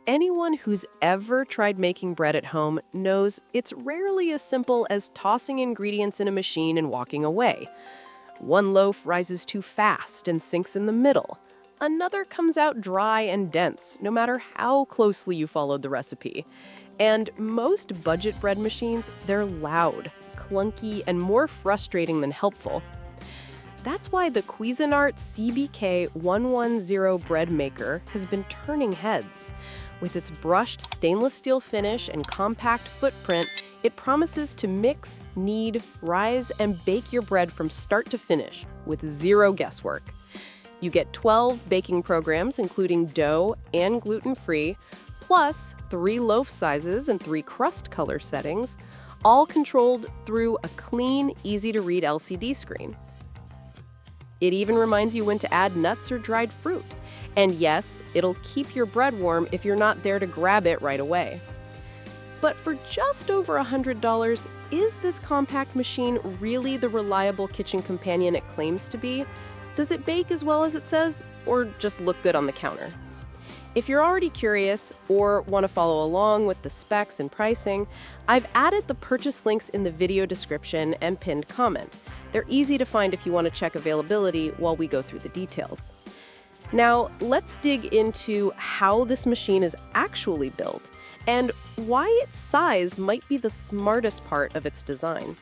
Anyone who's ever tried making bread at home knows it's rarely as simple as tossing ingredients in a machine and walking away. One loaf rises too fast and sinks in the middle. Another comes out dry and dense, no matter how closely you followed the recipe. And most budget bread machines, they're loud, clunky, and more frustrating than helpful. That's why the Cuisinart CBK-110 Bread Maker has been turning heads. With its brushed stainless steel finish and compact footprint, it promises to mix, knead, rise, and bake your bread from start to finish with zero guesswork. You get 12 baking programs, including dough and gluten-free, plus 3 loaf sizes and 3 crust color settings, all controlled through a clean, easy-to-read LCD screen. It even reminds you when to add nuts or dried fruit. And yes, it'll keep your bread warm if you're not there to grab it right away. But for just over $100, is this compact machine really the reliable kitchen companion it claims to be? Does it bake as well as it says, or just look good on the counter? If you're already curious or want to follow along with the specs and pricing, I've added the purchase links in the video description and pinned comment. They're easy to find if you want to check availability while we go through the details. Now, let's dig into how this machine is actually built and why its size might be the smartest part of its design.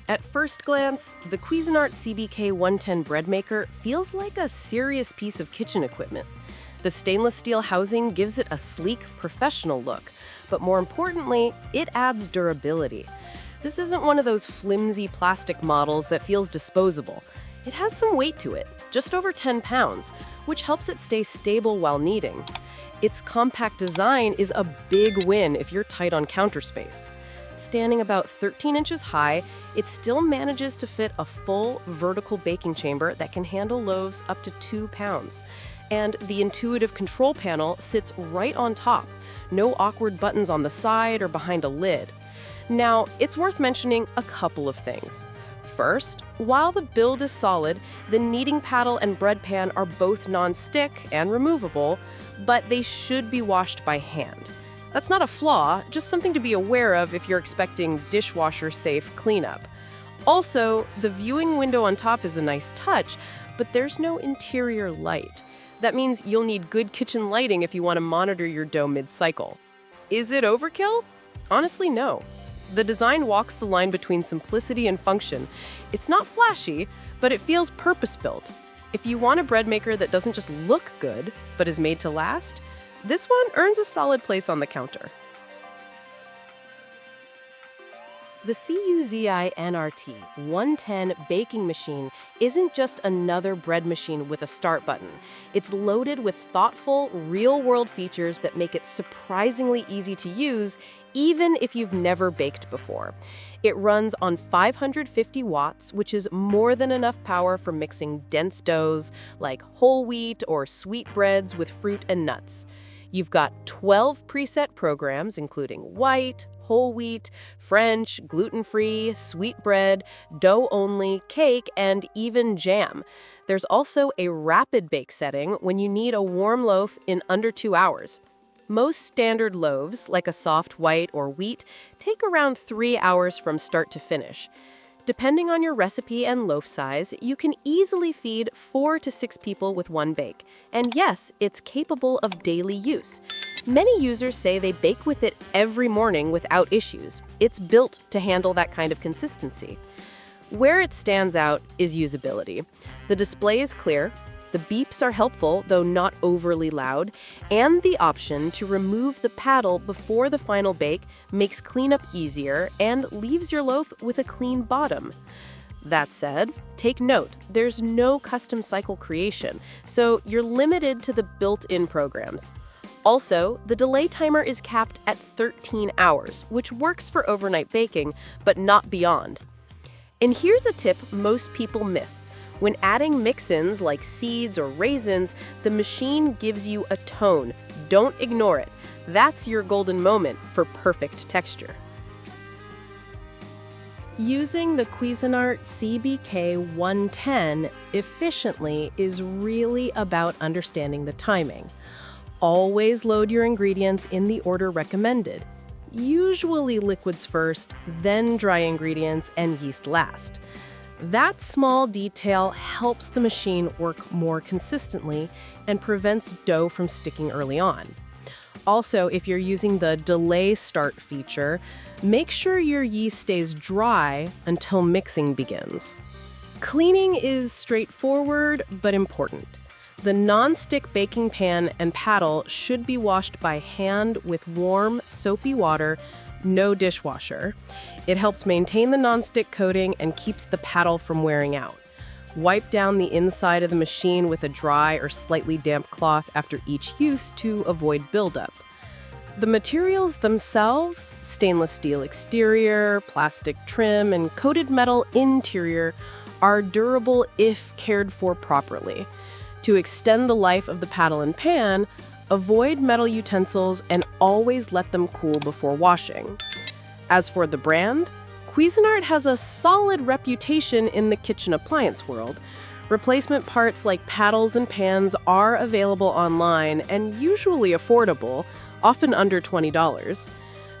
At first glance, the Cuisinart CBK-110 Bread Maker feels like a serious piece of kitchen equipment. The stainless steel housing gives it a sleek, professional look, but more importantly, it adds durability. This isn't one of those flimsy plastic models that feels disposable. It has some weight to it, just over 10 pounds, which helps it stay stable while kneading. Its compact design is a big win if you're tight on counter space. Standing about 13 inches high, it still manages to fit a full vertical baking chamber that can handle loaves up to 2 pounds. And the intuitive control panel sits right on top. No awkward buttons on the side or behind a lid. Now, it's worth mentioning a couple of things. First, while the build is solid, the kneading paddle and bread pan are both non-stick and removable, but they should be washed by hand. That's not a flaw, just something to be aware of if you're expecting dishwasher-safe cleanup. Also, the viewing window on top is a nice touch, but there's no interior light. That means you'll need good kitchen lighting if you want to monitor your dough mid-cycle. Is it overkill? Honestly, no. The design walks the line between simplicity and function. It's not flashy, but it feels purpose-built. If you want a bread maker that doesn't just look good, but is made to last, this one earns a solid place on the counter. The CUZINRT 110 baking machine isn't just another bread machine with a start button. It's loaded with thoughtful, real-world features that make it surprisingly easy to use, even if you've never baked before. It runs on 550 watts, which is more than enough power for mixing dense doughs like whole wheat or sweet breads with fruit and nuts. You've got 12 preset programs, including white, whole wheat, French, gluten-free, sweet bread, dough-only, cake, and even jam. There's also a rapid bake setting when you need a warm loaf in under 2 hours. Most standard loaves, like a soft white or wheat, take around 3 hours from start to finish. Depending on your recipe and loaf size, you can easily feed 4 to 6 people with one bake. And yes, it's capable of daily use. Many users say they bake with it every morning without issues. It's built to handle that kind of consistency. Where it stands out is usability. The display is clear, the beeps are helpful, though not overly loud, and the option to remove the paddle before the final bake makes cleanup easier and leaves your loaf with a clean bottom. That said, take note, there's no custom cycle creation, so you're limited to the built-in programs. Also, the delay timer is capped at 13 hours, which works for overnight baking, but not beyond. And here's a tip most people miss. When adding mix-ins like seeds or raisins, the machine gives you a tone. Don't ignore it. That's your golden moment for perfect texture. Using the Cuisinart CBK-110 efficiently is really about understanding the timing. Always load your ingredients in the order recommended. Usually liquids first, then dry ingredients, and yeast last. That small detail helps the machine work more consistently and prevents dough from sticking early on. Also, if you're using the delay start feature, make sure your yeast stays dry until mixing begins. Cleaning is straightforward but important. The non-stick baking pan and paddle should be washed by hand with warm, soapy water, no dishwasher. It helps maintain the non-stick coating and keeps the paddle from wearing out. Wipe down the inside of the machine with a dry or slightly damp cloth after each use to avoid buildup. The materials themselves, stainless steel exterior, plastic trim, and coated metal interior, are durable if cared for properly. To extend the life of the paddle and pan, avoid metal utensils and always let them cool before washing. As for the brand, Cuisinart has a solid reputation in the kitchen appliance world. Replacement parts like paddles and pans are available online and usually affordable, often under $20.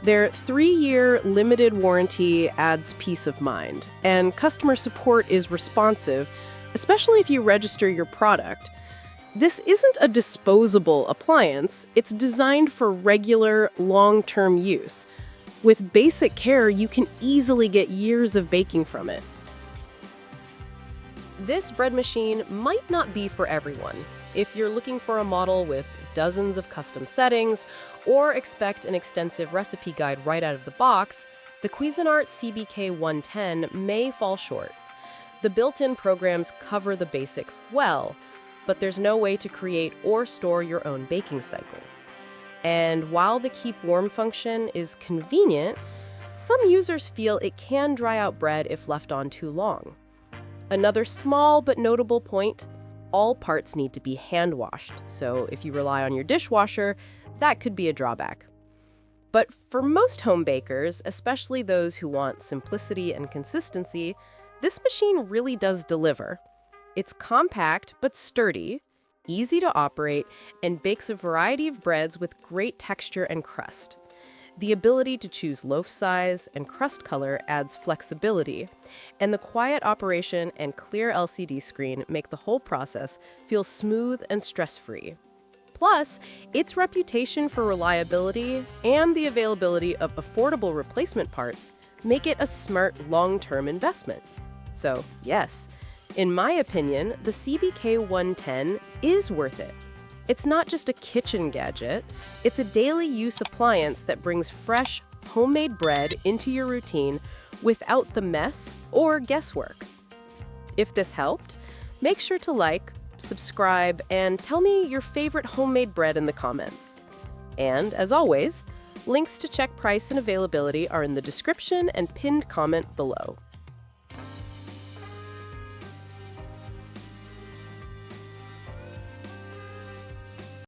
Their 3-year limited warranty adds peace of mind, and customer support is responsive, especially if you register your product. This isn't a disposable appliance, it's designed for regular, long-term use. With basic care, you can easily get years of baking from it. This bread machine might not be for everyone. If you're looking for a model with dozens of custom settings or expect an extensive recipe guide right out of the box, the Cuisinart CBK-110 may fall short. The built-in programs cover the basics well, but there's no way to create or store your own baking cycles. And while the keep warm function is convenient, some users feel it can dry out bread if left on too long. Another small but notable point, all parts need to be hand washed, so if you rely on your dishwasher, that could be a drawback. But for most home bakers, especially those who want simplicity and consistency, this machine really does deliver. It's compact but sturdy, easy to operate, and bakes a variety of breads with great texture and crust. The ability to choose loaf size and crust color adds flexibility, and the quiet operation and clear LCD screen make the whole process feel smooth and stress-free. Plus, its reputation for reliability and the availability of affordable replacement parts make it a smart long-term investment. So, yes, in my opinion, the CBK-110 is worth it. It's not just a kitchen gadget, it's a daily use appliance that brings fresh, homemade bread into your routine without the mess or guesswork. If this helped, make sure to like, subscribe, and tell me your favorite homemade bread in the comments. And as always, links to check price and availability are in the description and pinned comment below.